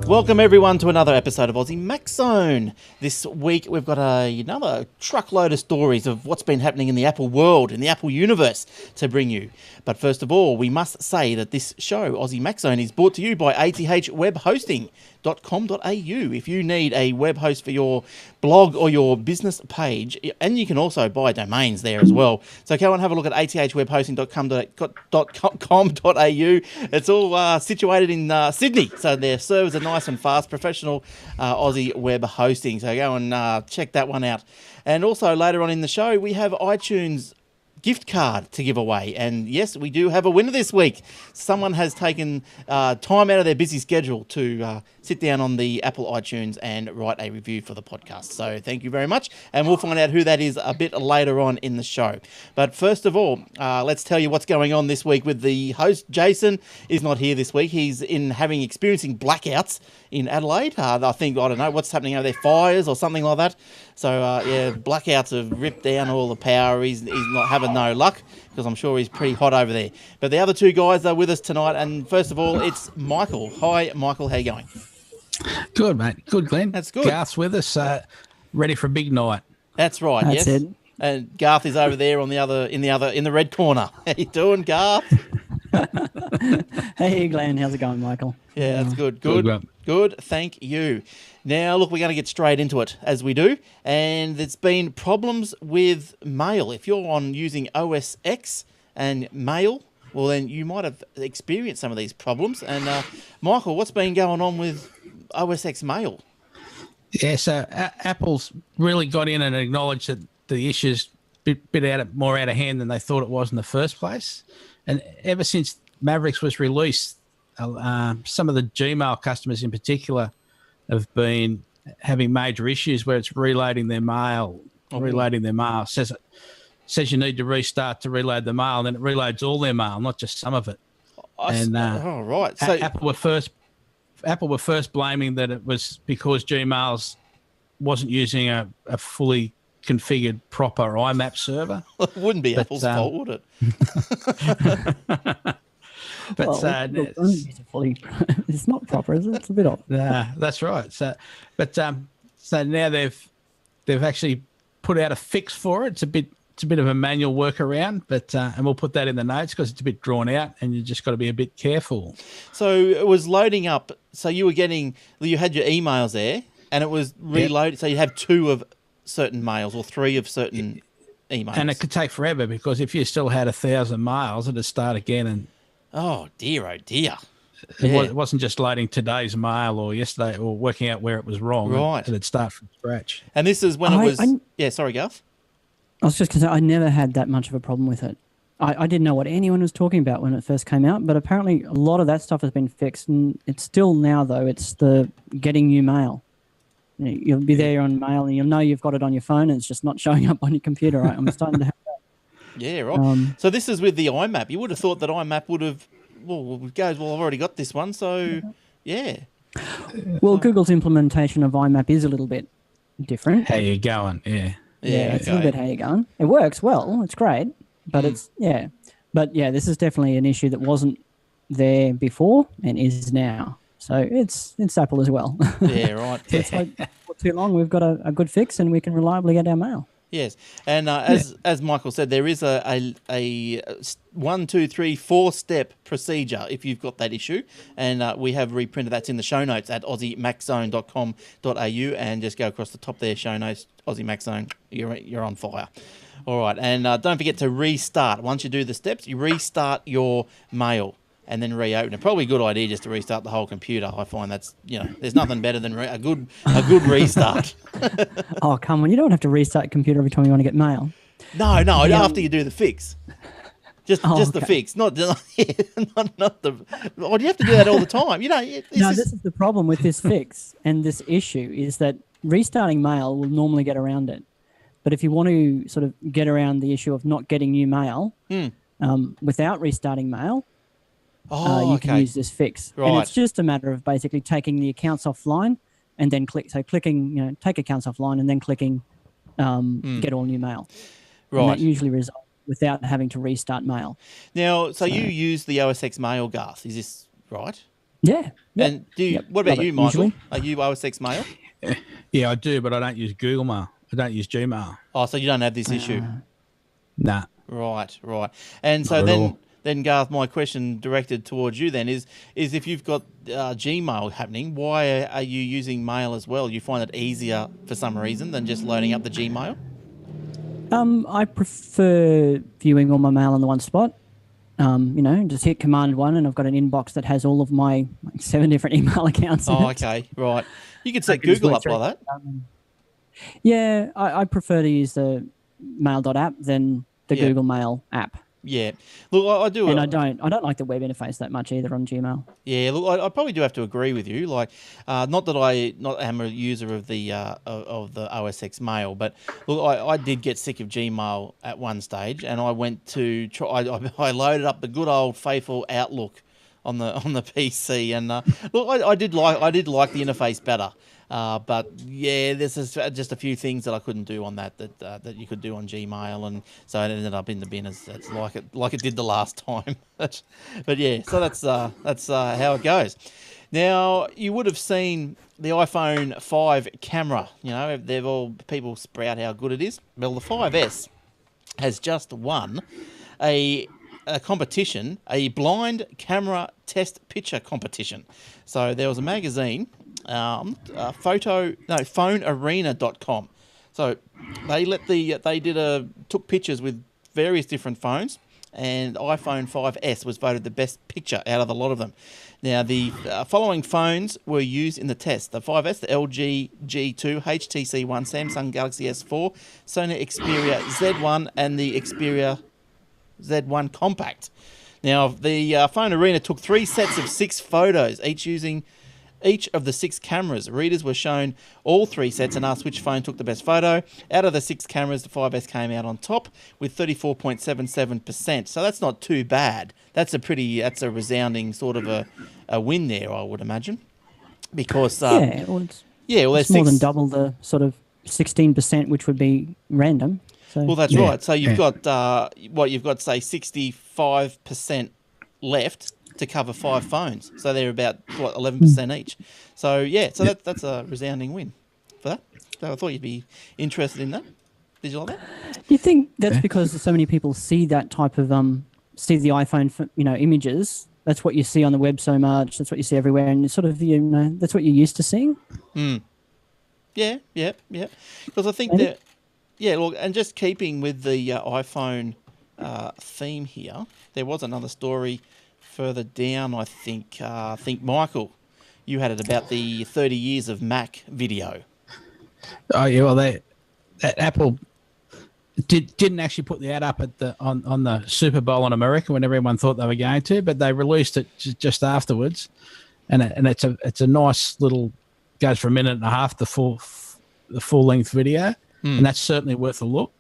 Welcome everyone to another episode of Aussie Mac Zone. This week we've got another truckload of stories of what's been happening in the Apple world, in the Apple universe to bring you. But first of all, we must say that this show, Aussie Mac Zone, is brought to you by athwebhosting.com.au. If you need a web host for your blog or your business page, and you can also buy domains there as well. So go and have a look at athwebhosting.com.au. It's all situated in Sydney, so their servers are nice and fast, professional Aussie web hosting. So go and check that one out. And also later on in the show, we have iTunes gift card to give away, and yes, we do have a winner this week. Someone has taken time out of their busy schedule to sit down on the Apple iTunes and write a review for the podcast, so thank you very much, and we'll find out who that is a bit later on in the show. But first of all, let's tell you what's going on this week with the host. Jason is not here this week. He's experiencing blackouts in Adelaide. I don't know what's happening over there, fires or something like that. So blackouts have ripped down all the power. He's not having no luck, because I'm sure he's pretty hot over there. But the other two guys are with us tonight, and first of all, it's Michael. Hi, Michael. How you going? Good, mate. Good, Glenn. That's good. Garth's with us, ready for a big night. That's right. That's yes. it. And Garth is over there in the red corner. How you doing, Garth? Hey, Glenn. How's it going, Michael? Yeah, that's good. Good. Thank you. Now, look, we're going to get straight into it, as we do. And there's been problems with mail. If you're using OS X and mail, well, then you might have experienced some of these problems. And, Michael, what's been going on with OS X mail? Yeah, so Apple's really got in and acknowledged that the issue's more out of hand than they thought it was in the first place. And ever since Mavericks was released, some of the Gmail customers in particular have been having major issues where it's reloading their mail. Says you need to restart to reload the mail, and then it reloads all their mail, not just some of it. Right. So Apple were first blaming that it was because Gmail's wasn't using a fully configured proper IMAP server. It wouldn't be Apple's fault, would it? But it's not proper, is it? It's a bit off. That's right. So now they've actually put out a fix for it. It's a bit of a manual workaround, but and we'll put that in the notes because it's a bit drawn out, and you just got to be a bit careful. So it was loading up. So you had your emails there, and it was reloaded. Yep. So you have 2 of certain mails or 3 of certain emails, and it could take forever because if you still had 1,000 mails, it'd start again. And oh dear. It wasn't just loading today's mail or yesterday or working out where it was wrong. Right. It'd start from scratch. And this is when it was... sorry, Garth. I was just going to say, I never had that much of a problem with it. I didn't know what anyone was talking about when it first came out, but apparently a lot of that stuff has been fixed. And it's still now, though, it's the getting new mail. You'll be there on mail and you'll know you've got it on your phone and it's just not showing up on your computer. Right? I'm starting to have that. Yeah, right. So this is with the IMAP. You would have thought that IMAP would have... I've already got this one, so yeah. Well, Google's implementation of IMAP is a little bit different. How you going? Yeah, it's a little bit how you going. It works well. It's great, but this is definitely an issue that wasn't there before and is now. So it's Apple as well. Yeah, right. So it's like for too long we've got a good fix and we can reliably get our mail. Yes, and as Michael said, there is a 1, 2, 3, 4-step procedure if you've got that issue, and we have reprinted that's in the show notes at aussiemaczone.com.au, and just go across the top there, show notes, Aussie Mac Zone, you're on fire. All right, and don't forget to restart. Once you do the steps, you restart your mail and then reopen it. Probably a good idea just to restart the whole computer. I find that's, there's nothing better than a good restart. Oh, come on. You don't have to restart your computer every time you want to get mail. No, after you do the fix. Just the fix, not the... Or do you have to do that all the time? This is the problem with this fix and this issue is that restarting mail will normally get around it. But if you want to sort of get around the issue of not getting new mail without restarting mail, you can use this fix. Right. And it's just a matter of basically taking the accounts offline and then clicking, take accounts offline and then clicking get all new mail. Right. And that usually resolves without having to restart mail. Now, so you use the OS X mail, Garth, is this right? Yeah. Yep. And do you, Yep. what about Love you, it, Michael? usually. Are you OSX Mail? Yeah, I do, but I don't use Google Mail. I don't use Gmail. Oh, so you don't have this issue. Nah, Right, right. And not so at all. then Garth, my question directed towards you then is if you've got Gmail happening, why are you using Mail as well? You find it easier for some reason than just loading up the Gmail? I prefer viewing all my mail in the one spot. Just hit Command 1 and I've got an inbox that has all of my 7 different email accounts. Oh, okay, right. You could set can just Google work up through like it. that. Yeah, I prefer to use the mail.app than the Yeah. Google Mail app. Yeah. Look, I do. And I don't like the web interface that much either on Gmail. Yeah, look, I probably do have to agree with you. Like, not that I not am a user of the OSX Mail, but look, I did get sick of Gmail at one stage, and I went to try. I loaded up the good old faithful Outlook on the PC, and look, I did like the interface better. But yeah, there's just a few things that I couldn't do on that you could do on Gmail, and so it ended up in the bin as like it did the last time. but yeah, so that's how it goes. Now you would have seen the iPhone 5 camera. You know, people sprout how good it is. Well, the 5S has just won a competition, a blind camera test picture competition. So there was a magazine, phonearena.com. So they took pictures with various different phones, and iPhone 5S was voted the best picture out of a lot of them. Now, the following phones were used in the test: the 5S, the LG G2, HTC One, Samsung Galaxy S4, Sony Xperia Z1, and the Xperia Z1 Compact. Now, the Phone Arena took 3 sets of 6 photos, each using each of the 6 cameras. Readers were shown all 3 sets and asked which phone took the best photo. Out of the 6 cameras, the 5S came out on top with 34.77%. So that's not too bad. That's a resounding sort of a win there, I would imagine. Because it's there's more 6, than double the sort of 16%, which would be random. So, well, that's right. So you've got say 65% left to cover 5 phones. So they're about 11% each. So yeah, that's a resounding win for that. So I thought you'd be interested in that. Did you like that? Do you think that's because so many people see that type of see the iPhone, images? That's what you see on the web so much. That's what you see everywhere, and it's sort of that's what you're used to seeing. Yeah. Because I think that. Yeah, look, and just keeping with the iPhone theme here, there was another story further down, I think. Michael, you had it about the 30 years of Mac video. Oh yeah, well that Apple didn't actually put the ad up at on the Super Bowl in America when everyone thought they were going to, but they released it just afterwards, and it's a nice little, goes for a minute and a half, the full length video. And that's certainly worth a look.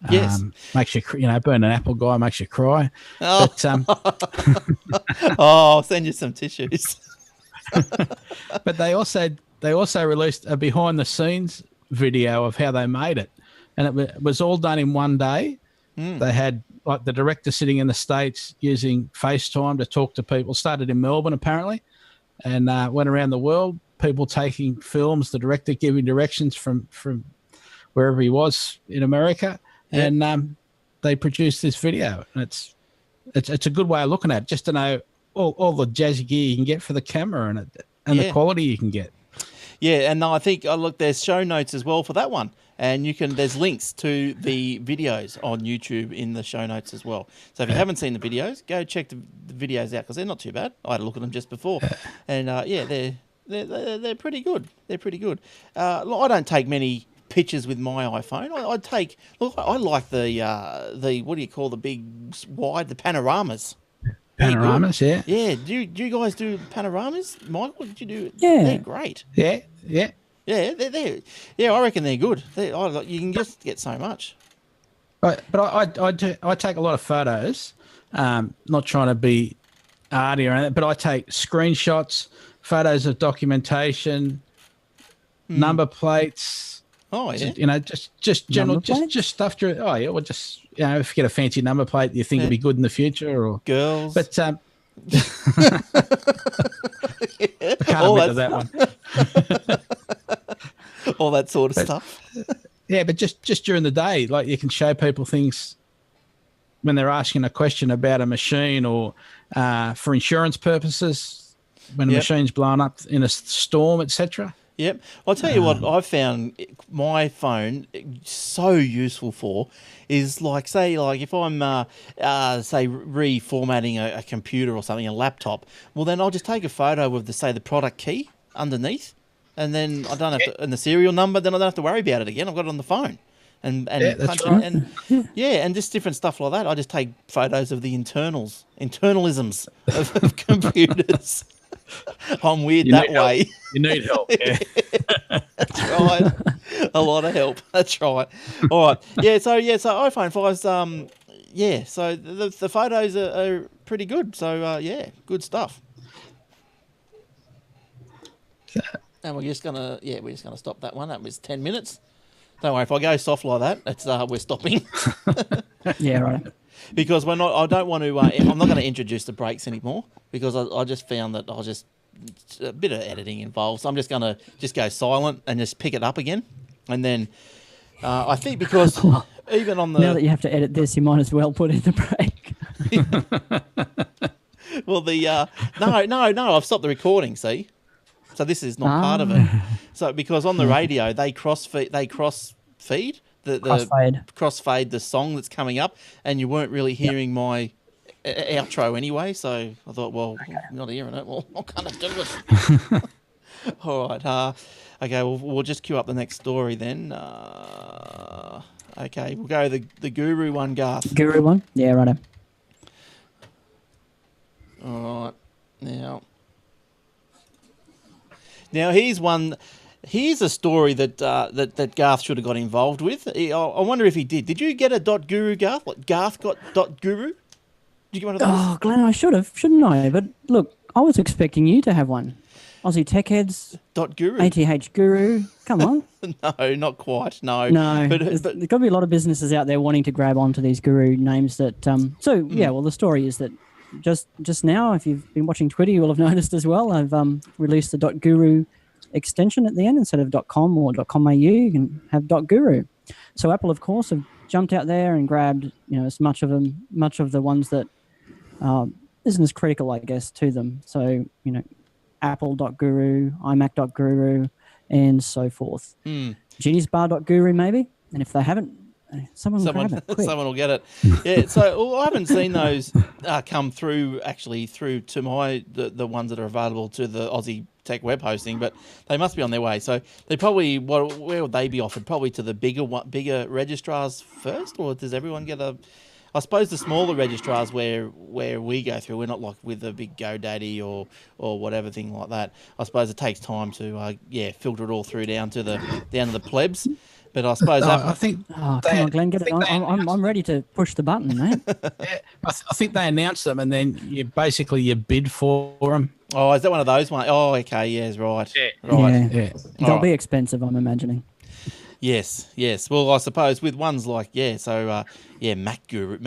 Yes. Makes you, being an Apple guy makes you cry. Oh, but, I'll send you some tissues. but they also released a behind the scenes video of how they made it. And it was all done in one day. They had like the director sitting in the States using FaceTime to talk to people. Started in Melbourne apparently, and went around the world. People taking films, the director giving directions from wherever he was in America, and they produced this video. And it's a good way of looking at it, just to know all the jazzy gear you can get for the camera and the quality you can get. Yeah, and I think there's show notes as well for that one, and there's links to the videos on YouTube in the show notes as well. So if you haven't seen the videos, go check the videos out because they're not too bad. I had a look at them just before, and they're pretty good. They're pretty good. I don't take many pictures with my iPhone. I like the what do you call the big wide, the panoramas. Panoramas, yeah. Yeah. Do you guys do panoramas, Michael? Did you do? Yeah. They're great. Yeah. Yeah, they're yeah. I reckon they're good. You can just get so much. But I take a lot of photos. Not trying to be arty or anything, but I take screenshots, photos of documentation, number plates. Oh yeah, just general, just stuff. Or just if you get a fancy number plate that you think would be good in the future, or girls. But I can't All admit to that one. all that sort of stuff. Yeah, but just during the day, like you can show people things when they're asking a question about a machine or for insurance purposes, when a machine's blown up in a storm, etc. Yep. I'll tell you what I've found my phone so useful for is like if I'm say reformatting a computer or something, a laptop, well then I'll just take a photo of the product key underneath, and then I don't have to, and the serial number, then I don't have to worry about it again. I've got it on the phone. And that's punch right. and just different stuff like that. I just take photos of the internalisms of computers. I'm weird that way. You need help. Yeah. That's right. A lot of help. That's right. All right. So iPhone 5's so the photos are pretty good. So good stuff. And we're just gonna stop that one. That was 10 minutes. Don't worry, if I go soft like that, it's we're stopping. Yeah, right. Because we're not. I don't want to. I'm not going to introduce the breaks anymore because I just found that a bit of editing involved. So I'm just going to go silent and just pick it up again, and then I think because even on the now that you have to edit this, you might as well put in the break. Well, no, I've stopped the recording. See, so this is not part of it. So because on the radio they crossfeed crossfade the song that's coming up, and you weren't really hearing my outro anyway. So I thought, well, I'm not hearing it. Well, what can I do with it? All right. Okay. We'll just queue up the next story then. Okay. We'll go the Guru one, Garth. Guru one. Yeah, right. All right. Now here's one. Here's a story that Garth should have got involved with. I wonder if he did. Did you get a .guru, Garth? Like Garth got .guru? Did you get one of those? Oh, Glenn, I should have, shouldn't I? But look, I was expecting you to have one. Aussie Tech Heads. .guru. ATH Guru. Come on. No, not quite. No. No. But there's got to be a lot of businesses out there wanting to grab onto these guru names that... well, the story is that just now, if you've been watching Twitter, you will have noticed as well, I've released the .guru extension at the end. Instead of .com or .com.au, you can have .guru. So Apple, of course, have jumped out there and grabbed as much of the ones that business critical, I guess, to them. So Apple.guru, iMac.guru, and so forth. Geniusbar.guru maybe, and if they haven't, someone will grab it quick. Someone will get it. Yeah. So I haven't seen those come through to my the ones that are available to the Aussie Tech web hosting, but they must be on their way. So they probably where would they be offered? Probably to the bigger registrars first, or does everyone get a? I suppose the smaller registrars where we go through, we're not like with a big GoDaddy or whatever thing like that. I suppose it takes time to filter it all through down to the plebs. But I suppose I think. Oh, come on, Glenn, get it. I'm ready to push the button, mate. I think they announce them, and then you bid for them. Oh, is that one of those ones? Oh, okay, yes, right. Yeah. Right. Yeah. They'll be expensive, I'm imagining. Yes. Well, I suppose with ones like Mac.guru,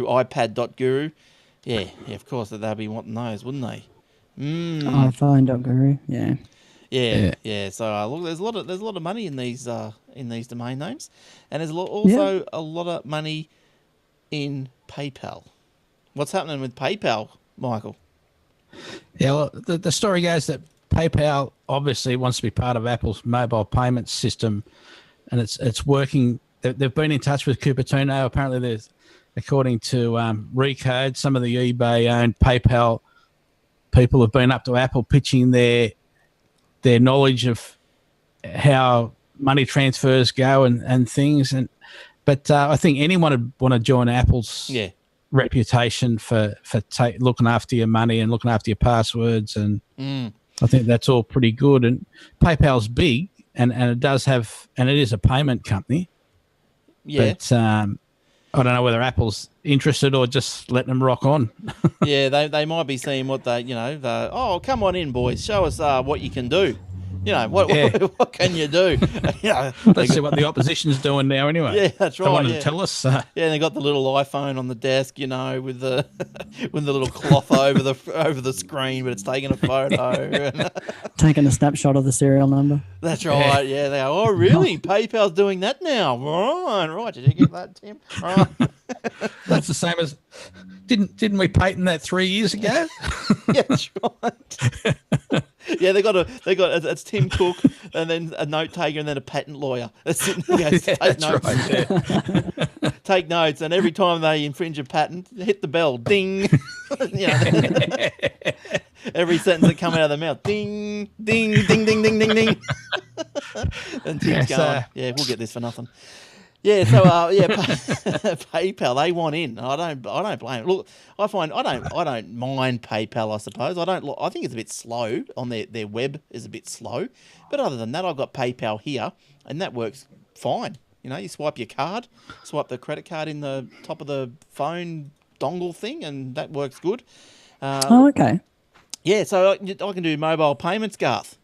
iPad.guru. Yeah, of course they'll be wanting those, wouldn't they? iPhone.guru, yeah. Yeah. So look, there's a lot of money in these domain names, and there's also a lot of money in PayPal. What's happening with PayPal, Michael? Yeah, well, the story goes that PayPal obviously wants to be part of Apple's mobile payment system, and it's working. They've been in touch with Cupertino. Apparently, there's, according to Recode, some of the eBay-owned PayPal people have been up to Apple pitching their knowledge of how money transfers go and things. But I think anyone would want to join Apple's reputation for looking after your money and looking after your passwords, and I think that's all pretty good. And PayPal's big, and it does have, and it is a payment company. Yeah. But I don't know whether Apple's interested or just letting them rock on. Yeah, they might be seeing what come on in, boys, show us what you can do. what Yeah. what can you do? Let's see what the opposition's doing now anyway. Yeah, that's right. They wanted yeah. to tell us. Yeah, they got the little iPhone on the desk, with the with the little cloth over the screen, but it's taking a photo. Taking a snapshot of the serial number. That's right. Yeah, they go. Oh, really? PayPal's doing that now. Right. Did you get that, Tim? Right. That's the same as didn't we patent that 3 years ago? Yeah, that's right. Yeah, they got it's Tim Cook and then a note taker and then a patent lawyer. That's sitting there, take notes. Right, yeah. Take notes, and every time they infringe a patent, hit the bell, ding. Every sentence that come out of their mouth, ding, ding, ding, ding, ding, ding, ding. And Tim's going, yeah, we'll get this for nothing. Yeah, so PayPal, they want in. I don't blame it. Look, I don't mind PayPal. I suppose I think it's a bit slow on their web is a bit slow, but other than that, I've got PayPal here, and that works fine. You swipe your card, swipe the credit card in the top of the phone dongle thing, and that works good. Okay. Yeah, so I can do mobile payments, Garth.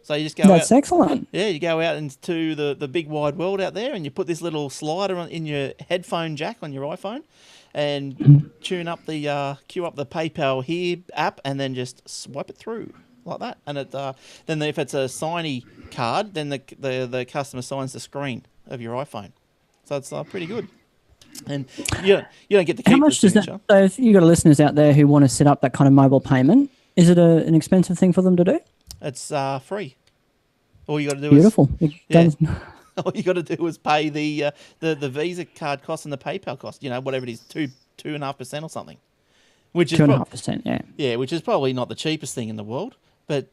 So you just go That's out. excellent. Yeah, you go out into the big wide world out there, and you put this little slider in your headphone jack on your iPhone, and queue up the PayPal Here app, and then just swipe it through like that. And then if it's a signy card, then the customer signs the screen of your iPhone. So it's pretty good. And you don't get to keep How much the does that? signature. So if you've got listeners out there who want to set up that kind of mobile payment, is it an expensive thing for them to do? It's free. All you got to do Beautiful. is all you got to do is pay the Visa card cost and the PayPal cost. Whatever it is, 2.5% or something. Which is 2.5%. Yeah. Yeah, which is probably not the cheapest thing in the world, but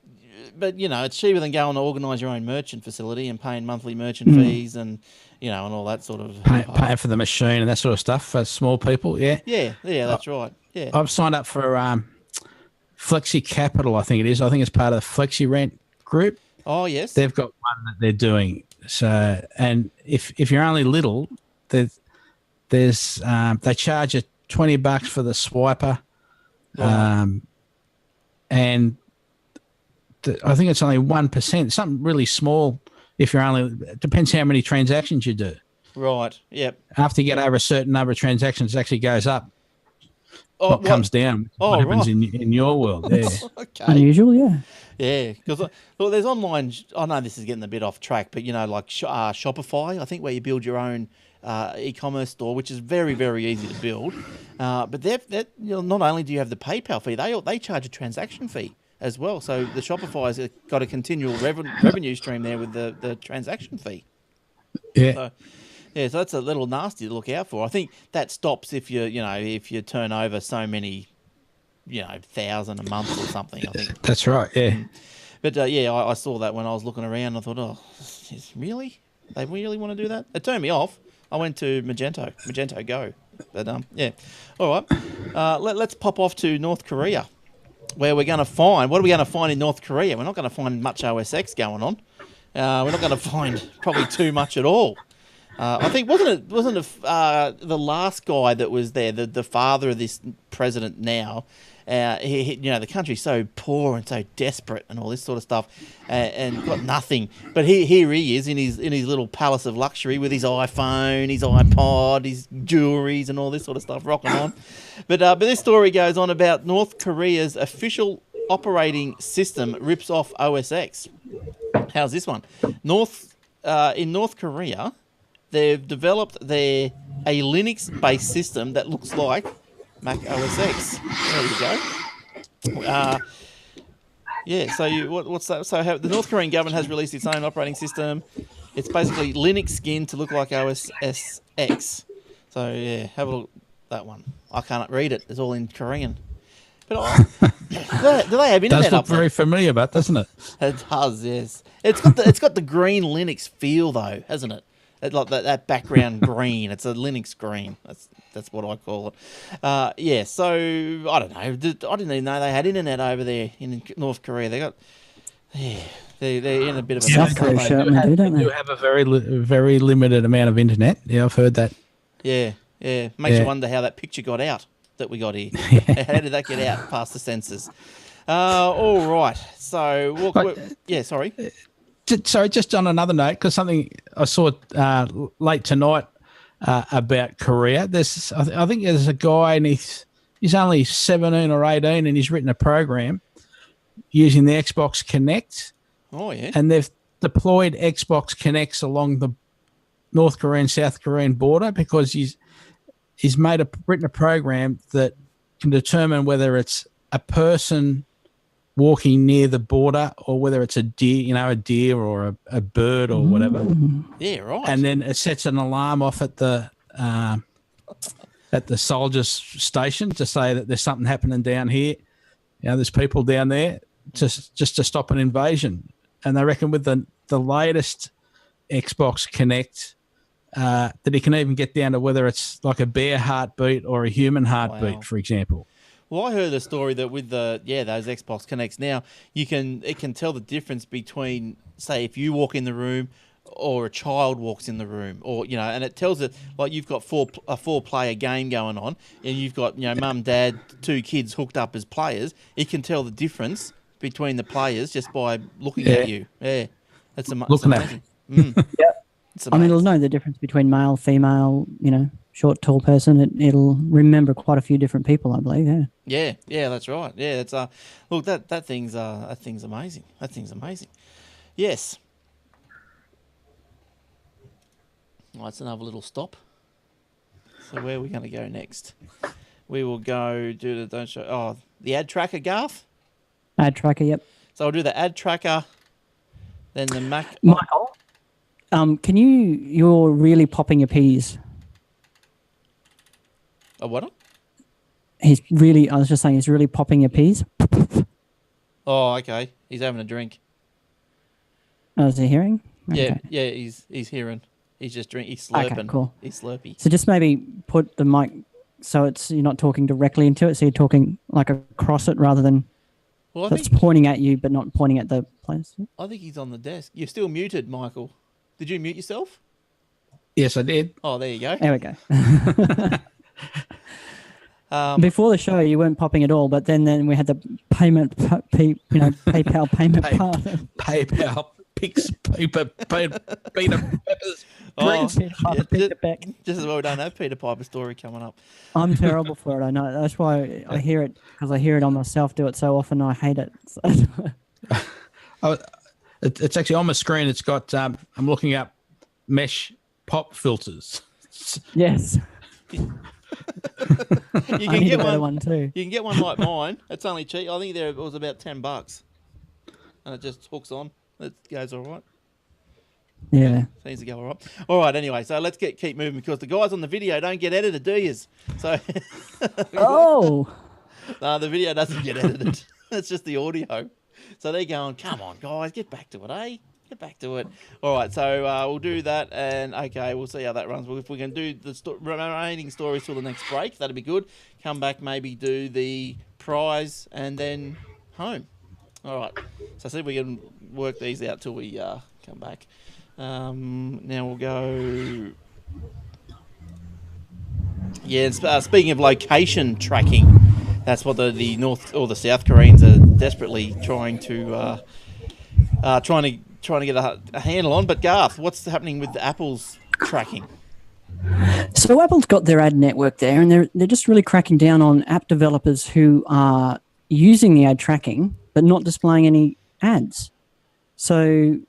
it's cheaper than going to organise your own merchant facility and paying monthly merchant fees and and all that sort of Paying for the machine and that sort of stuff for small people. Yeah. Yeah, that's right. Yeah. I've signed up for Flexi Capital, I think it is. I think it's part of the Flexi Rent group. Oh yes. They've got one that they're doing. So, and if you're only little, there's they charge you $20 for the swiper, and I think it's only 1%, something really small. If you're only, it depends how many transactions you do. Right. Yep. After you get over a certain number of transactions, it actually goes up. What comes down? What happens in your world? Yeah. Okay. Unusual, yeah. Yeah, because there's online. I know this is getting a bit off track, but like Shopify, I think, where you build your own e-commerce store, which is very, very easy to build. But not only do you have the PayPal fee, they charge a transaction fee as well. So the Shopify's got a continual revenue stream there with the transaction fee. Yeah. So that's a little nasty to look out for. I think that stops if you turn over so many, 1,000 a month or something. I think that's right. Yeah. But I saw that when I was looking around. I thought, really? They really want to do that? It turned me off. I went to Magento Go. But yeah, all right. Let's pop off to North Korea, where we're going to find. What are we going to find in North Korea? We're not going to find much OS X going on. We're not going to find probably too much at all. I think wasn't it the last guy that was there, the father of this president now. The country's so poor and so desperate and all this sort of stuff, and got nothing. But here he is in his little palace of luxury with his iPhone, his iPod, his jewelries, and all this sort of stuff rocking on. But this story goes on about North Korea's official operating system rips off OS X. How's this one? In North Korea, they've developed a Linux-based system that looks like Mac OS X. There you go. What's that? So the North Korean government has released its own operating system. It's basically Linux skin to look like OS X. So yeah, have a look at that one. I can't read it. It's all in Korean. But do they have internet? Does look very familiar, but doesn't it? It does. Yes. It's got the green Linux feel though, hasn't it? Like that background green. It's a Linux green. That's what I call it. So I don't know. I didn't even know they had internet over there in North Korea. They're in a bit of a South Korea certainly do, don't they? Do have a very limited amount of internet. Yeah, I've heard that. Yeah. Makes you wonder how that picture got out that we got here. How did that get out past the censors? All right. So, But- sorry. Sorry, just on another note, because something I saw late tonight about Korea. I think there's a guy and he's only 17 or 18 and he's written a program using the Xbox Connect. Oh, yeah. And they've deployed Xbox Connects along the North Korean South Korean border because he's written a program that can determine whether it's a person walking near the border or whether it's a deer or a bird or whatever. Yeah, right. And then it sets an alarm off at the soldiers station to say that there's something happening down here. There's people down there just to stop an invasion. And they reckon with the latest Xbox Connect that he can even get down to whether it's like a bear heartbeat or a human heartbeat, for example. Well, I heard the story that with those Xbox Connects now, it can tell the difference between, say, if you walk in the room or a child walks in the room, or and it tells it like you've got a 4-player game going on, and you've got mum, dad, 2 kids hooked up as players. It can tell the difference between the players just by looking at you. Yeah, that's amazing. Yeah. I mean, it'll know the difference between male, female, short, tall person. It'll remember quite a few different people, I believe. Yeah. Yeah, that's right. Yeah, it's look that thing's amazing. That thing's amazing. Yes. Well, that's another little stop. So where are we going to go next? We will go do the ad tracker, Garth. Ad tracker, yep. So I'll do the ad tracker, then the Mac. Michael, you're really popping your peas. Oh, what? I was just saying, he's really popping your peas. Oh, okay. He's having a drink. Oh, is he hearing? Okay. Yeah, he's hearing. He's just drinking. He's slurping. Okay, cool. He's slurpy. So just maybe put the mic so you're not talking directly into it, so you're talking like across it rather than it's pointing at you but not pointing at the place. I think he's on the desk. You're still muted, Michael. Did you mute yourself? Yes, I did. Oh, there you go. There we go. Before the show, you weren't popping at all, but then we had the payment, PayPal payment part. PayPal picks paper, Peter Peppers. Just as well we don't have Peter Piper story coming up. I'm terrible for it. I know. That's why I hear it, because I hear it on myself do it so often. I hate it. It's actually on my screen. It's got. I'm looking up mesh pop filters. Yes. You can get one too. You can get one like mine. It's only cheap. I think it was about $10, and it just hooks on. It goes all right. Yeah. Seems to go all right. All right. Anyway, so let's keep moving because the guys on the video don't get edited, do yous? So. Oh. No, the video doesn't get edited. It's just the audio. So they're going, come on, guys, get back to it, eh? Get back to it. All right, so we'll do that, and okay, we'll see how that runs. Well, if we can do the remaining stories till the next break, that'd be good. Come back, maybe do the prize, and then home. All right. So see if we can work these out till we come back. Now we'll go. Yeah. Speaking of location tracking, that's what the North or the South Koreans are desperately trying to get a handle on. But Garth, what's happening with Apple's tracking? So Apple's got their ad network there, and they're just really cracking down on app developers who are using the ad tracking but not displaying any ads. So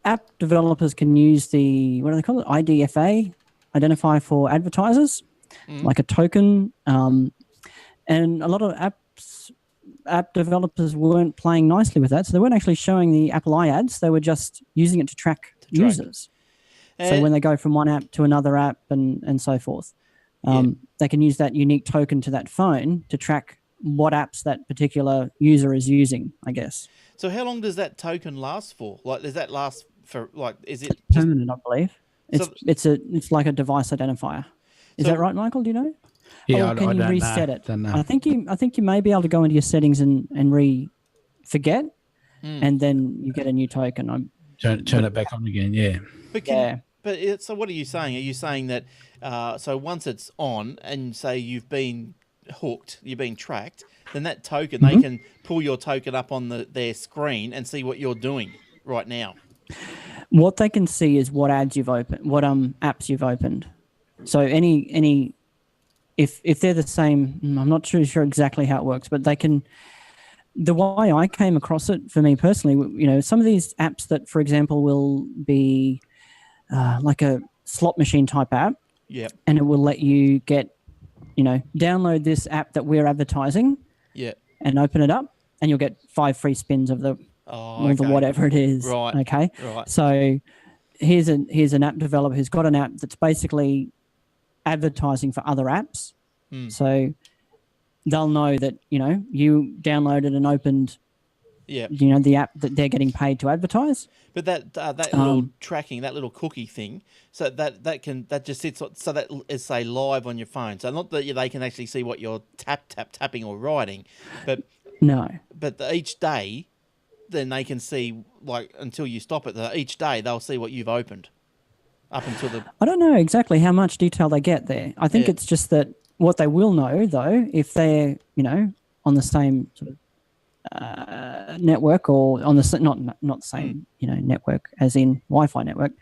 app developers can use the, what do they call it, IDFA, Identify for Advertisers, like a token. And a lot of app developers weren't playing nicely with that, so they weren't actually showing the Apple iAds. They were just using it to track users. So when they go from one app to another app and so forth, they can use that unique token to that phone to track what apps that particular user is using, I guess. So how long does that token last for? Like, does that last for, like, is it permanent, I believe. It's like a device identifier. Is that right, Michael? Do you know? Yeah, can you reset it? Don't know. I think you may be able to go into your settings and forget, and then you get a new token. Turn it back on again. Yeah. So what are you saying? Are you saying that so once it's on, and say you've been hooked, you're being tracked, then that token, they can pull your token up on their screen and see what you're doing right now. What they can see is what ads you've opened, what apps you've opened. So any if they're the same, I'm not sure exactly how it works, but they can. The way I came across it, for me personally, some of these apps that, for example, will be like a slot machine type app, and it will let you get, download this app that we're advertising, and open it up, and you'll get 5 free spins of the whatever it is. Right. Okay. Right. So here's an app developer who's got an app that's basically advertising for other apps. So they'll know that, you downloaded and opened, the app that they're getting paid to advertise. But that little tracking, that little cookie thing, so that just sits, so that is, say, live on your phone. So not that they can actually see what you're tapping or writing, but no. But each day, then they can see, like, until you stop it. Each day they'll see what you've opened, up until the. I don't know exactly how much detail they get there. I think it's just that what they will know, though, if they're on the same sort of network, or on the not the same network as in Wi-Fi network,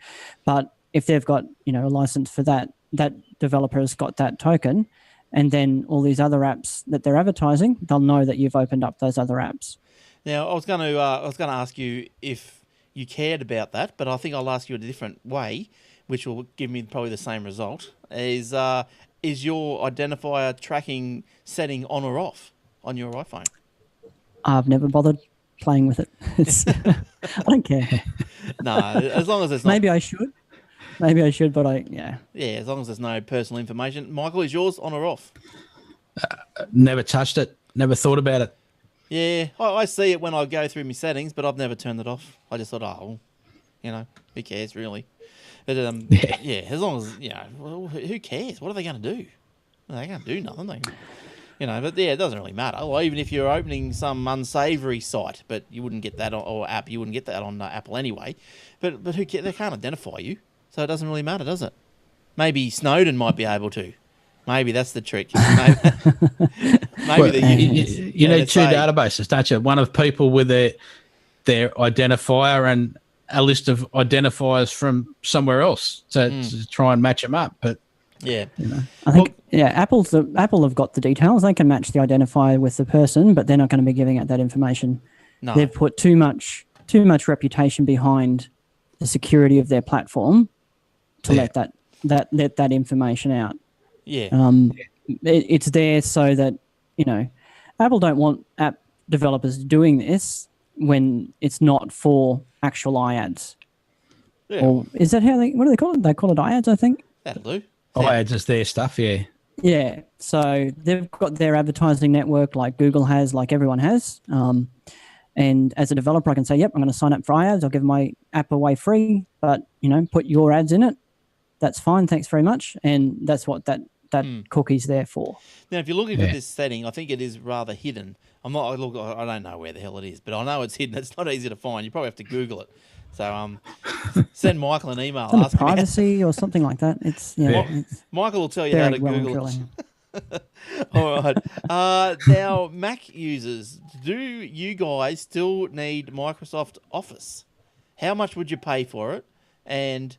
but if they've got a license for that developer has got that token, and then all these other apps that they're advertising, they'll know that you've opened up those other apps. Now, I was going to ask you if you cared about that, but I think I'll ask you a different way, which will give me probably the same result. Is your identifier tracking setting on or off on your iPhone? I've never bothered playing with it. I don't care. No, as long as it's not. Maybe I should, but Yeah, as long as there's no personal information. Michael, is yours on or off? Never touched it. Never thought about it. Yeah, I see it when I go through my settings, but I've never turned it off. I just thought, who cares really? But as long as who cares? What are they going to do? They can't do nothing. But it doesn't really matter. Well, even if you're opening some unsavory site, but you wouldn't get that or app, you wouldn't get that on Apple anyway. But who cares? They can't identify you, so it doesn't really matter, does it? Maybe Snowden might be able to. Maybe that's the trick. Maybe you need two databases, don't you? One of people with their identifier and a list of identifiers from somewhere else to try and match them up. But I think Apple have got the details. They can match the identifier with the person, but they're not going to be giving out that information. No. They've put too much reputation behind the security of their platform to let that information out. Yeah. It's there so that Apple don't want app developers doing this when it's not for actual iAds. Yeah. Or is that what do they call it? They call it iAds, I think. That'll do. iAds is their stuff, yeah. Yeah. So they've got their advertising network like Google has, like everyone has. And as a developer, I can say, yep, I'm going to sign up for iAds. I'll give my app away free, but, put your ads in it. That's fine. Thanks very much. And that's what that cookie's there for. Now, if you're looking at this setting, I think it is rather hidden. I don't know where the hell it is, but I know it's hidden. It's not easy to find. You probably have to Google it. So send Michael an email. Ask privacy or something like that. It's Michael will tell you how to Google it. All right. Now, Mac users, do you guys still need Microsoft Office? How much would you pay for it? And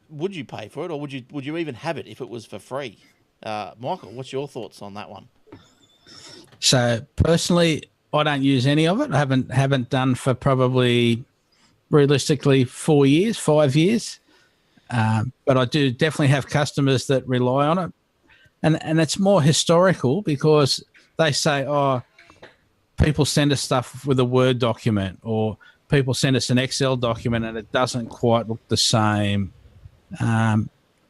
would you pay for it, or would you even have it if it was for free? Michael, what's your thoughts on that one? So personally, I don't use any of it. I haven't done for probably realistically 5 years. But I do definitely have customers that rely on it. And it's more historical because they say, people send us stuff with a Word document, or people send us an Excel document and it doesn't quite look the same.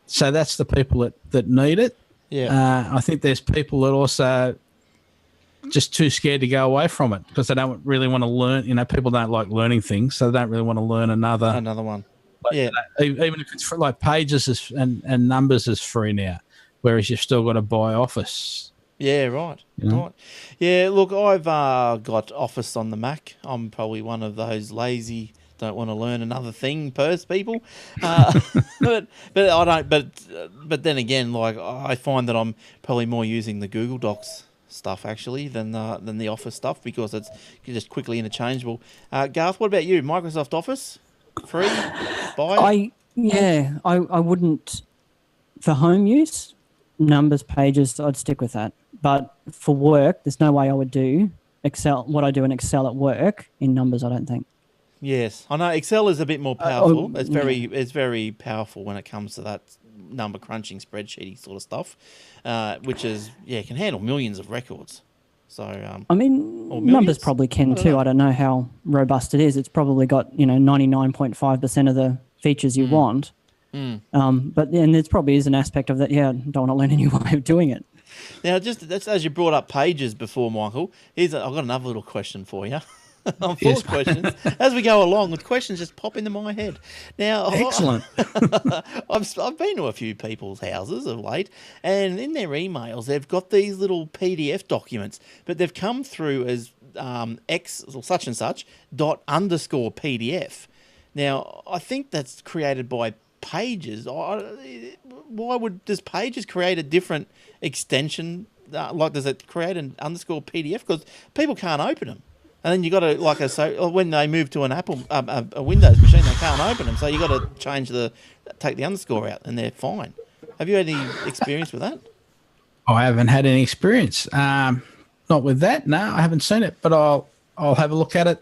So that's the people that need it. Yeah. I think there's people that also just too scared to go away from it because they don't really want to learn. People don't like learning things, so they don't really want to learn another one. Even if it's for like Pages and Numbers is free now, whereas you've still got to buy Office. Yeah, right. Right. Yeah, look, I've got Office on the Mac. I'm probably one of those lazy don't want to learn another thing, people. But I don't. But then again, like I find that I'm probably more using the Google Docs stuff actually than the Office stuff because it's just quickly interchangeable. Garth, what about you? Microsoft Office, free, buy it? I wouldn't for home use. Numbers, pages, I'd stick with that. But for work, there's no way I would do Excel. What I do in Excel at work in Numbers, I don't think. Yes, I know Excel is a bit more powerful. It's very powerful when it comes to that number crunching spreadsheety sort of stuff, which is can handle millions of records. So I mean, Numbers probably can too. I don't know how robust it is. It's probably got 99.5% of the features you want. But then there probably is an aspect of that. I don't want to learn a new way of doing it. Now, that's as you brought up pages before, Michael. I've got another little question for you. I'm full of questions. As we go along, the questions just pop into my head. Now, Excellent. I've been to a few people's houses of late, and in their emails, they've got these little PDF documents, but they've come through as X or such and such ._PDF. Now, I think that's created by Pages. Does Pages create a different extension? Does it create an _PDF? Because people can't open them. And then you got to when they move to an Apple a Windows machine, they can't open them. So you got to take the underscore out, and they're fine. Have you had any experience with that? I haven't had any experience. Not with that. No, I haven't seen it, but I'll have a look at it.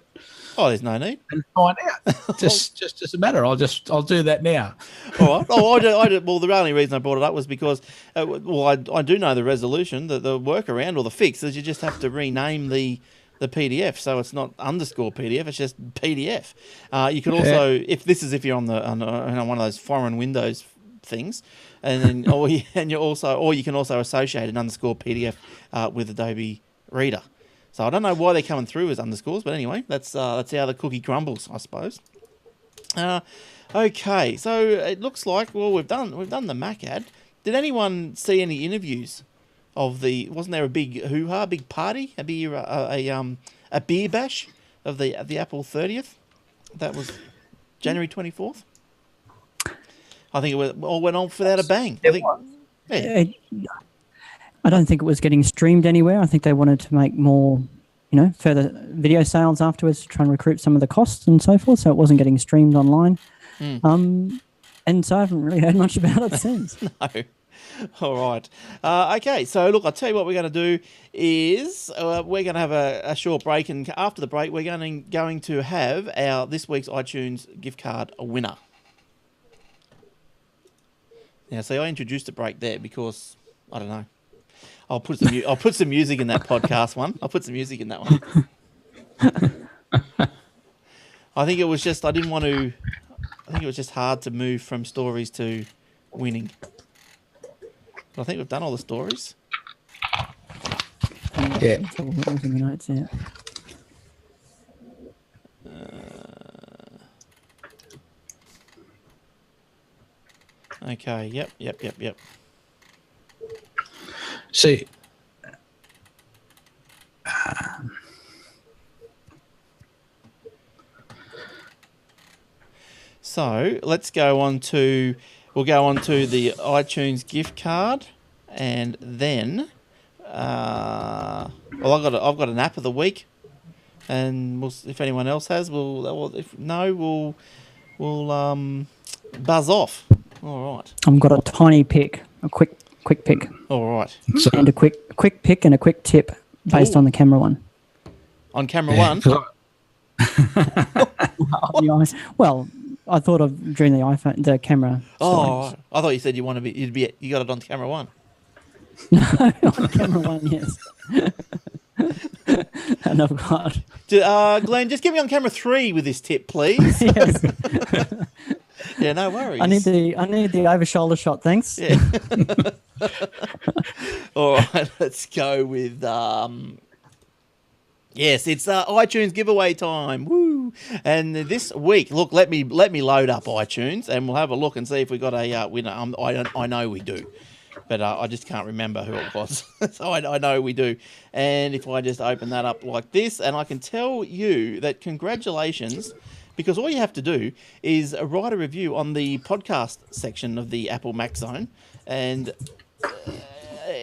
Oh, there's no need. And find out. just a matter. I'll do that now. All right. Well, the only reason I brought it up was because, I do know the resolution, the workaround or the fix is you just have to rename the PDF, so it's not _PDF, it's just PDF. You can also, if you're on one of those foreign Windows things, and then or you can also associate an _PDF with Adobe Reader. So I don't know why they're coming through as underscores, but anyway, that's how the cookie crumbles, I suppose. Okay, so it looks like we've done the Mac ad. Did anyone see any interviews of wasn't there a big hoo-ha, big party, a beer bash of the Apple 30th? That was January 24th. I think it all went on without a bang. I don't think it was getting streamed anywhere. I think they wanted to make more, further video sales afterwards to try and recoup some of the costs and so forth. So it wasn't getting streamed online. And so I haven't really heard much about it since. No. All right. Okay, so look, I'll tell you what we're going to do is we're going to have a short break, and after the break, we're going to have our this week's iTunes gift card winner. Now, see, I introduced a break there because I don't know. I'll put some music in that podcast one. I'll put some music in that one. I think it was just hard to move from stories to winning. I think we've done all the stories. Yeah. Okay. Yep. See. So let's go on to. We'll go on to the iTunes gift card, and then, I've got an app of the week, and if anyone else has, if no, we'll buzz off. All right. I've got a tiny pick, a quick pick. All right. And a quick pick and a quick tip based on the camera one. On camera one. Well. I thought of during the camera. Oh, I thought you said you got it on camera one. No, on camera one, yes. And I've got. Glenn, just get me on camera 3 with this tip, please. Yes. Yeah, no worries. I need the over shoulder shot, thanks. Yeah. All right, let's go with yes, it's iTunes giveaway time. Woo! And this week, look, let me load up iTunes, and we'll have a look and see if we got a winner. I know we do, but I just can't remember who it was. So I know we do. And if I just open that up like this, and I can tell you that congratulations, because all you have to do is write a review on the podcast section of the Apple Mac Zone, and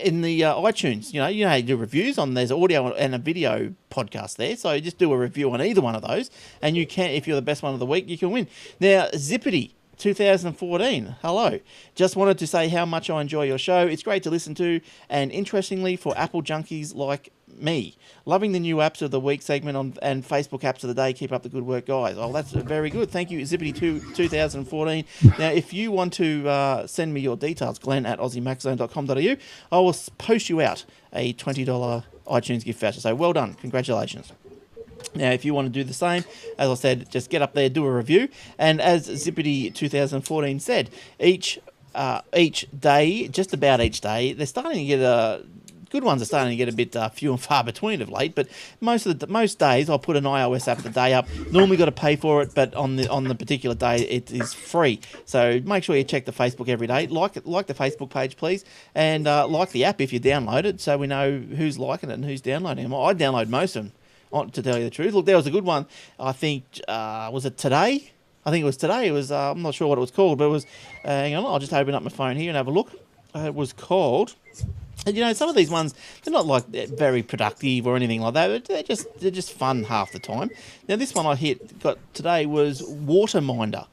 in the iTunes, you know how you do reviews on, there's audio and a video podcast there. So you just do a review on either one of those, and you can, if you're the best one of the week, you can win. Now, Zippity 2014, hello. Just wanted to say how much I enjoy your show. It's great to listen to, and interestingly for Apple junkies like me. Loving the new apps of the week segment and Facebook apps of the day. Keep up the good work, guys. Oh, that's very good. Thank you, Zippity 2014. Now, if you want to send me your details, glenn@aussiemaczone.com.au, I will post you out a $20 iTunes gift voucher. So well done. Congratulations. Now, if you want to do the same, as I said, just get up there, do a review. And as Zippity 2014 said, each day, just about each day, they're starting to get good ones are starting to get a bit few and far between of late, but most days I'll put an iOS app of the day up. Normally got to pay for it, but on the particular day it is free. So make sure you check the Facebook every day. Like the Facebook page, please, and like the app if you download it, so we know who's liking it and who's downloading them. I download most of them, to tell you the truth. Look, there was a good one. I think was it today? I think it was today. It was I'm not sure what it was called, but it was. Hang on, I'll just open up my phone here and have a look. It was called. And, you know, some of these ones, they're not like very productive or anything like that, but they're just fun half the time. Now, this one I got today was Waterminder.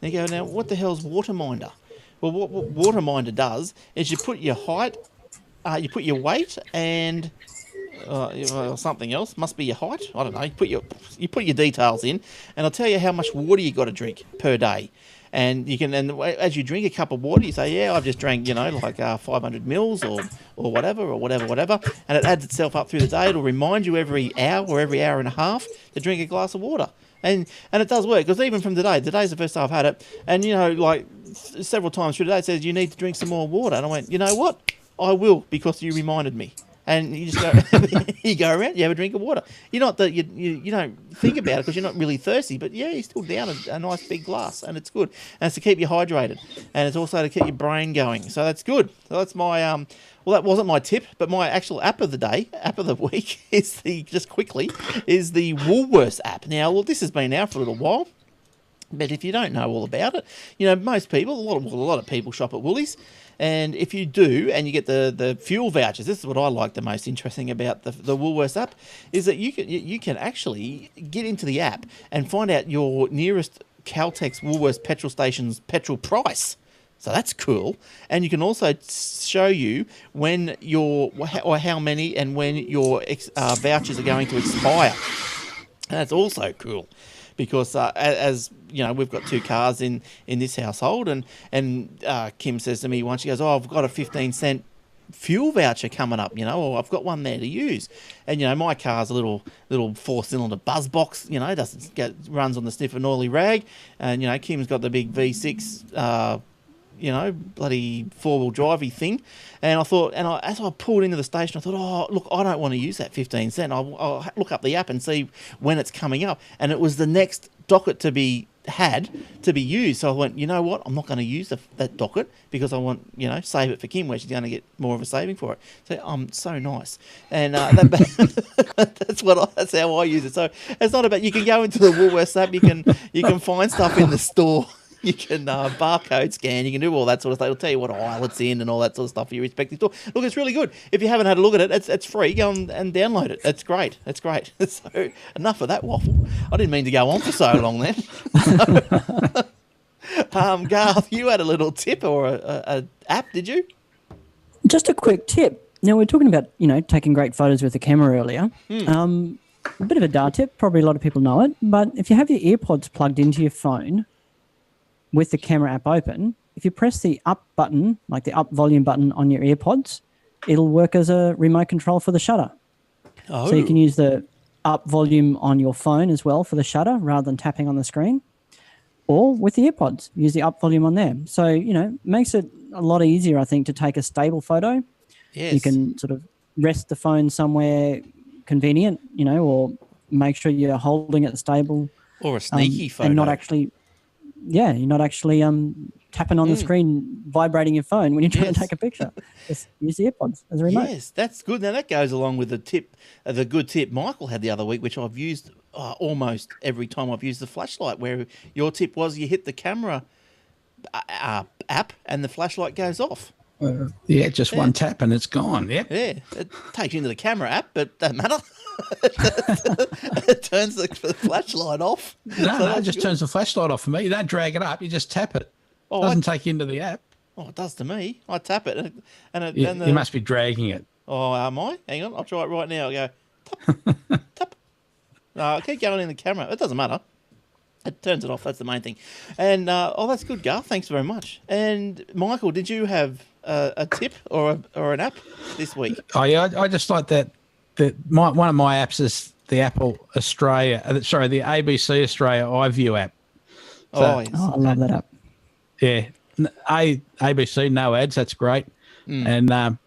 Now you go, now what the hell's Waterminder? Well, what Waterminder does is you put your height, you put your weight, and something else. Must be your height. I don't know. You put your details in, and I'll tell you how much water you got to drink per day. And you can, and as you drink a cup of water, you say, yeah, I've just drank, like 500 mils or whatever, and it adds itself up through the day. It'll remind you every hour or every hour and a half to drink a glass of water. And it does work, because even from today's the first time I've had it, and several times through the day it says you need to drink some more water, and I went, you know what, I will, because you reminded me. And you just go, you go around, you have a drink of water. You're not that you don't think about it because you're not really thirsty, but yeah, you're still down a nice big glass, and it's good. And it's to keep you hydrated, and it's also to keep your brain going. So that's good. So that's my well, that wasn't my tip, but my actual app of the week is the Woolworths app. Now, look, this has been out for a little while. But if you don't know all about it, most people, a lot of people shop at Woolies. And if you do, and you get the fuel vouchers, this is what I like the most interesting about the Woolworths app, is that you can actually get into the app and find out your nearest Caltex Woolworths petrol station's petrol price. So that's cool. And you can also show you when how many and when your vouchers are going to expire. And that's also cool. Because as you know, we've got two cars in this household, and Kim says to me once, she goes, "Oh, I've got a 15-cent fuel voucher coming up, or I've got one there to use." And my car's a little 4-cylinder buzz box, runs on the sniff of an oily rag, and Kim's got the big V6. Bloody 4-wheel drivey thing. And I thought, as I pulled into the station, I thought, oh, look, I don't want to use that 15 cent. I'll look up the app and see when it's coming up. And it was the next docket to be used. So I went, you know what? I'm not going to use that docket because I want, save it for Kim, where she's going to get more of a saving for it. So so nice. And that's how I use it. So it's not about, you can go into the Woolworths app, you can find stuff in the store. You can barcode scan, you can do all that sort of stuff. It'll tell you what aisle it's in and all that sort of stuff for your respective store. Look, it's really good. If you haven't had a look at it, it's free. Go and download it. It's great. It's great. So enough of that waffle. I didn't mean to go on for so long then. Garth, you had a little tip or a app, did you? Just a quick tip. Now, we're talking about, taking great photos with the camera earlier. A bit of a dart tip. Probably a lot of people know it. But if you have your earpods plugged into your phone with the camera app open, if you press the up button, like the up volume button on your earpods, it'll work as a remote control for the shutter. Oh. So you can use the up volume on your phone as well for the shutter rather than tapping on the screen. Or with the earpods, use the up volume on there. So, makes it a lot easier, I think, to take a stable photo. Yes. You can sort of rest the phone somewhere convenient, or make sure you're holding it stable. Or a sneaky photo. And not actually... Yeah, you're not actually tapping on the screen, vibrating your phone when you're trying to take a picture. Just use the earpods as a remote. Yes, that's good. Now, that goes along with the good tip Michael had the other week, which I've used almost every time I've used the flashlight, where your tip was you hit the camera app and the flashlight goes off. Yeah, just one tap and it's gone. Yep. Yeah, it takes you into the camera app, but doesn't matter. It turns the flashlight off. No, it just turns the flashlight off for me. You don't drag it up, you just tap it. It doesn't take you into the app. Oh, it does to me. I tap it, and You must be dragging it. Oh, am I? Hang on, I'll try it right now. I'll go tap, tap. No, I keep going in the camera. It doesn't matter. It turns it off. That's the main thing. And that's good, Gar. Thanks very much. And Michael, did you have a tip or an app this week? Oh yeah, I just like that. One of my apps is the Apple Australia. The ABC Australia iView app. So, yes. I love that app. Yeah, ABC no ads. That's great. And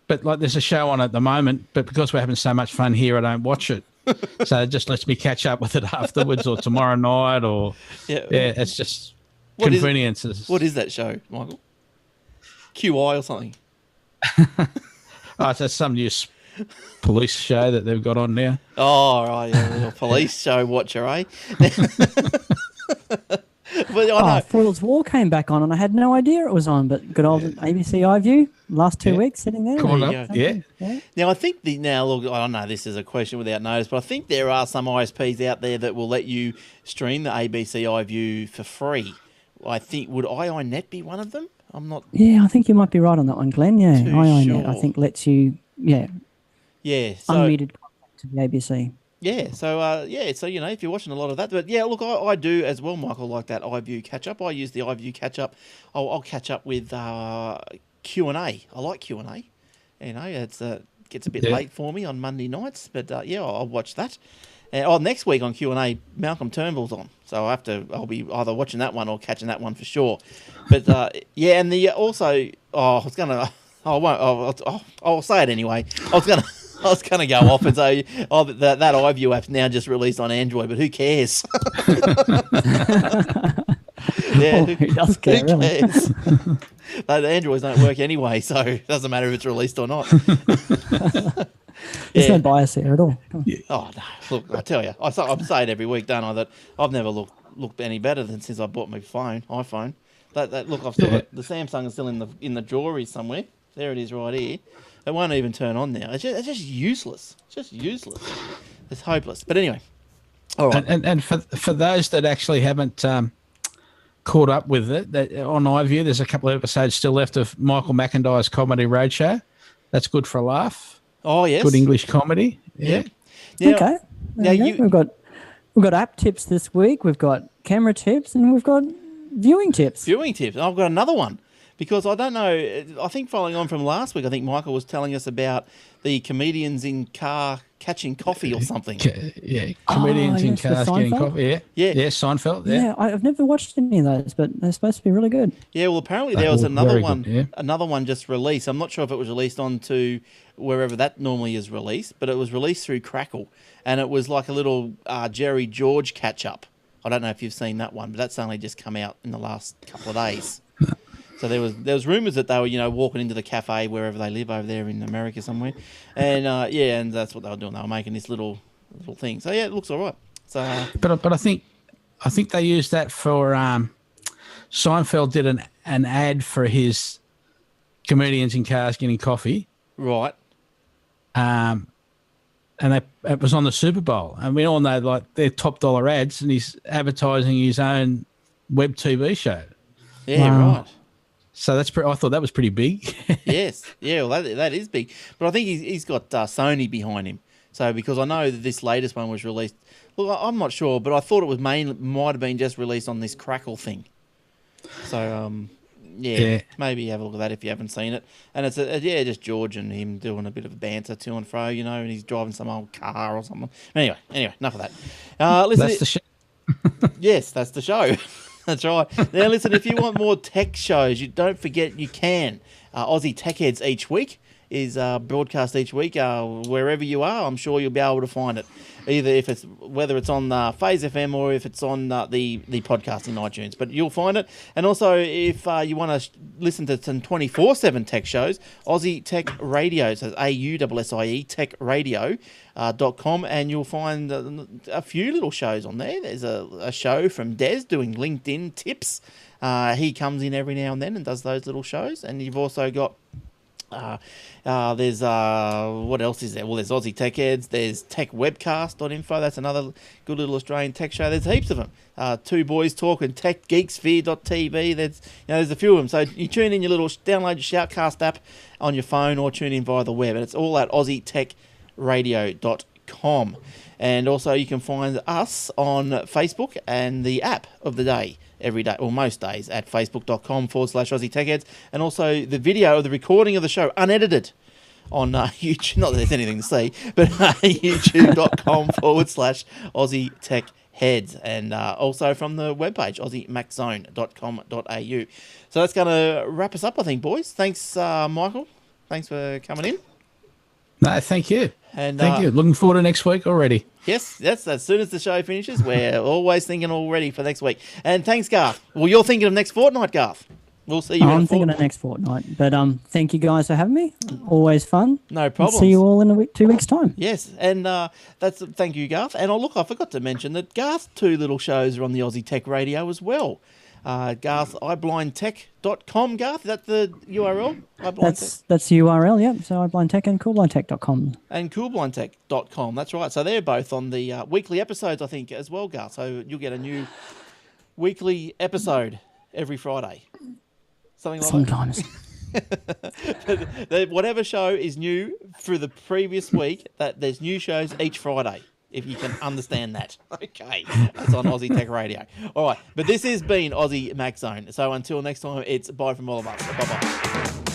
but like there's a show on at the moment, but because we're having so much fun here, I don't watch it. So it just lets me catch up with it afterwards or tomorrow night or it's just conveniences. What is that show, Michael? QI or something? It's some new police show that they've got on now. Oh, right, yeah, little police show watcher, eh? But I know. Foyle's War came back on, and I had no idea it was on. But good old ABC iView, last 2 weeks sitting there. Yeah. Now I think look, I don't know. This is a question without notice, but I think there are some ISPs out there that will let you stream the ABC iView for free. I think would iiNet be one of them? I'm not. Yeah, I think you might be right on that one, Glenn. Yeah, iiNet, sure. I think lets you So, unmetered contact to the ABC. Yeah, so if you're watching a lot of that, but yeah, look, I do as well, Michael, like that iView catch up. I use the iView catch up. I'll catch up with Q&A. I like Q&A. You know, it's gets a bit late for me on Monday nights, but I'll watch that. Next week on Q&A, Malcolm Turnbull's on, so I'll be either watching that one or catching that one for sure. But and I'll say it anyway. I was going to go off and say, that iView app's now just released on Android, but who cares? Who does care, who really? cares? The Androids don't work anyway, so it doesn't matter if it's released or not. There's no bias here at all. Oh, no. Look, I tell you, I say it every week, don't I, that I've never looked any better than since I bought my iPhone. Look, I've still got the Samsung is still in the drawer somewhere. There it is right here. It won't even turn on now. It's just useless. It's just useless. It's hopeless. But anyway, all right. And for those that actually haven't caught up with it, on iView, there's a couple of episodes still left of Michael McIntyre's Comedy Roadshow. That's good for a laugh. Oh yes, good English comedy. Yeah. Okay. We've got app tips this week. We've got camera tips, and we've got viewing tips. I've got another one. Because I don't know, I think following on from last week, I think Michael was telling us about the comedians in car catching coffee or something. Comedians in cars getting coffee. Yeah, Seinfeld. Yeah, I've never watched any of those, but they're supposed to be really good. Yeah, well, apparently there was another one just released. I'm not sure if it was released onto wherever that normally is released, but it was released through Crackle, and it was like a little Jerry George catch-up. I don't know if you've seen that one, but that's only just come out in the last couple of days. So there was rumours that they were, walking into the cafe wherever they live over there in America somewhere, and and that's what they were doing. They were making this little thing. So yeah, it looks all right. So, but I think they used that for Seinfeld did an ad for his comedians in cars getting coffee, right? And it was on the Super Bowl, and we all know like they're top dollar ads, and he's advertising his own web TV show. Yeah, right. So I thought that was pretty big. Yes, yeah, well that is big. But I think he's got Sony behind him. So because I know that this latest one was released. Look, I'm not sure, but I thought it was might have been just released on this Crackle thing. So maybe have a look at that if you haven't seen it. And it's just George and him doing a bit of banter to and fro, and he's driving some old car or something. Anyway, enough of that. That's the show. Yes, that's the show. That's right. Now, listen, if you want more tech shows, don't forget you can. Aussie Tech Heads each week is broadcast each week. Wherever you are, I'm sure you'll be able to find it. Either whether it's on Phase FM or if it's on the podcast in iTunes, but you'll find it. And also, if you want to listen to some 24/7 tech shows, Aussie Tech Radio, so AUSSIE Tech Radio.com, and you'll find a few little shows on there. There's a show from Des doing LinkedIn tips. He comes in every now and then and does those little shows. And you've also got there's what else is there? Well, there's Aussie Tech Heads. There's TechWebcast.info. That's another good little Australian tech show. There's heaps of them. Two Boys Talk and TechGeeksphere.tv. There's a few of them. So you tune in download your Shoutcast app on your phone or tune in via the web, and it's all at AussieTechRadio.com. And also you can find us on Facebook and the app of the day every day, or most days, at facebook.com/Aussie Tech Heads, and also the video of the recording of the show, unedited, on YouTube. Not that there's anything to see, but youtube.com/Aussie Tech Heads, and also from the webpage, aussiemaczone.com.au. So that's going to wrap us up, I think, boys. Thanks, Michael. Thanks for coming in. No, thank you. And thank you. Looking forward to next week already. Yes, that's as soon as the show finishes, we're always thinking already for next week. And thanks, Garth. Well, you're thinking of next fortnight, Garth. We'll see you. I'm thinking of next fortnight. But thank you guys for having me. Always fun. No problem. See you all in 2 weeks' time. Yes, and thank you, Garth. And I forgot to mention that Garth's two little shows are on the Aussie Tech Radio as well. Garth, iblindtech.com. Garth, is that the URL? That's the URL, yep. So iblindtech and coolblindtech.com. And coolblindtech.com, that's right. So they're both on the weekly episodes, I think, as well, Garth. So you'll get a new weekly episode every Friday. Something like Sometimes. that. Whatever show is new for the previous week, that there's new shows each Friday. If you can understand that. Okay. That's on Aussie Tech Radio. All right. But this has been Aussie Mac Zone. So until next time, it's bye from all of us. Bye-bye.